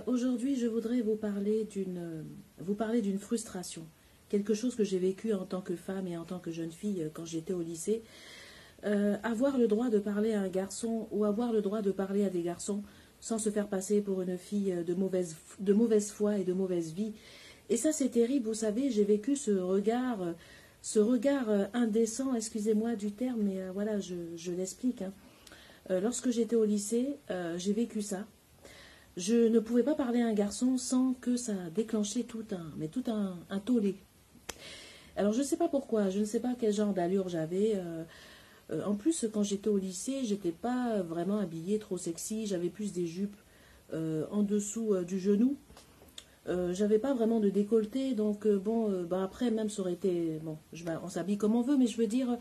Aujourd'hui, je voudrais vous parler d'une frustration, quelque chose que j'ai vécu en tant que femme et en tant que jeune fille quand j'étais au lycée. Avoir le droit de parler à un garçon ou avoir le droit de parler à des garçons sans se faire passer pour une fille de mauvaise foi et de mauvaise vie. Et ça, c'est terrible, vous savez, j'ai vécu ce regard indécent, excusez-moi du terme, mais voilà, je l'explique, hein. Lorsque j'étais au lycée, j'ai vécu ça. Je ne pouvais pas parler à un garçon sans que ça déclenchait tout un tollé. Alors je ne sais pas pourquoi, je ne sais pas quel genre d'allure j'avais. En plus, quand j'étais au lycée, j'étais pas vraiment habillée trop sexy. J'avais plus des jupes en dessous du genou. J'avais pas vraiment de décolleté, donc après même ça aurait été bon. On s'habille comme on veut, mais je veux dire,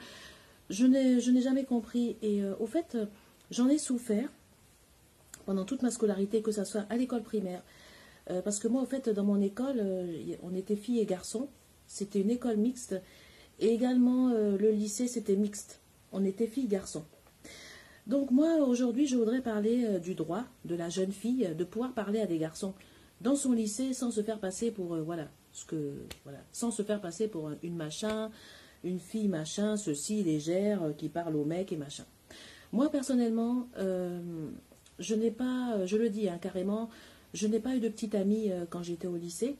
je n'ai jamais compris. Et au fait, j'en ai souffert pendant toute ma scolarité, que ce soit à l'école primaire. Parce que moi, au fait, dans mon école, on était filles et garçons. C'était une école mixte. Et également, le lycée, c'était mixte. On était filles-garçons. Donc moi, aujourd'hui, je voudrais parler du droit de la jeune fille de pouvoir parler à des garçons dans son lycée sans se faire passer pour, sans se faire passer pour une machin, une fille machin, ceci, légère, qui parle aux mecs et machin. Moi, personnellement, je n'ai pas, je le dis hein, carrément, je n'ai pas eu de petite amie quand j'étais au lycée.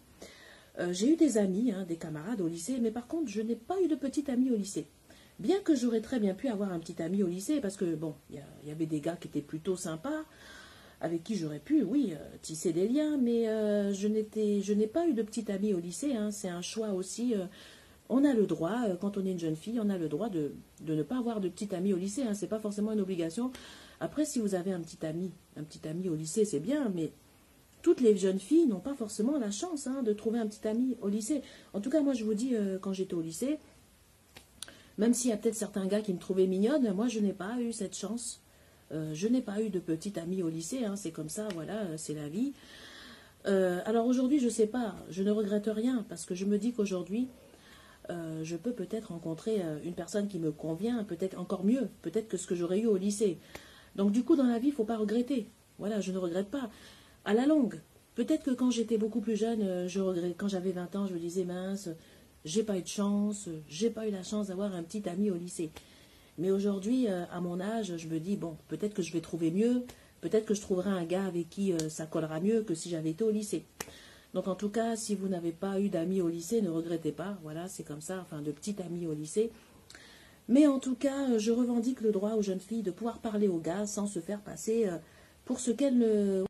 J'ai eu des amis, hein, des camarades au lycée, mais par contre, je n'ai pas eu de petite amie au lycée. Bien que j'aurais très bien pu avoir un petit ami au lycée, parce que, bon, il y avait des gars qui étaient plutôt sympas, avec qui j'aurais pu, oui, tisser des liens, mais je n'ai pas eu de petite amie au lycée, hein, c'est un choix aussi. On a le droit, quand on est une jeune fille, on a le droit de ne pas avoir de petite amie au lycée, hein, c'est pas forcément une obligation. Après, si vous avez un petit ami au lycée, c'est bien, mais toutes les jeunes filles n'ont pas forcément la chance hein, de trouver un petit ami au lycée. En tout cas, moi, je vous dis, quand j'étais au lycée, même s'il y a peut-être certains gars qui me trouvaient mignonne, moi, je n'ai pas eu cette chance. Je n'ai pas eu de petite amie au lycée, hein, c'est comme ça, voilà, c'est la vie. Alors aujourd'hui, je ne sais pas, je ne regrette rien, parce que je me dis qu'aujourd'hui, je peux peut-être rencontrer une personne qui me convient, peut-être encore mieux, peut-être que ce que j'aurais eu au lycée. Donc du coup, dans la vie, il ne faut pas regretter. Voilà, je ne regrette pas. À la longue, peut-être que quand j'étais beaucoup plus jeune, je regrette. Quand j'avais 20 ans, je me disais, mince, j'ai pas eu de chance, j'ai pas eu la chance d'avoir un petit ami au lycée. Mais aujourd'hui, à mon âge, je me dis, bon, peut-être que je vais trouver mieux, peut-être que je trouverai un gars avec qui ça collera mieux que si j'avais été au lycée. Donc en tout cas, si vous n'avez pas eu d'amis au lycée, ne regrettez pas, voilà, c'est comme ça, enfin de petits amis au lycée. Mais en tout cas, je revendique le droit aux jeunes filles de pouvoir parler aux gars sans se faire passer pour ce qu'elles ne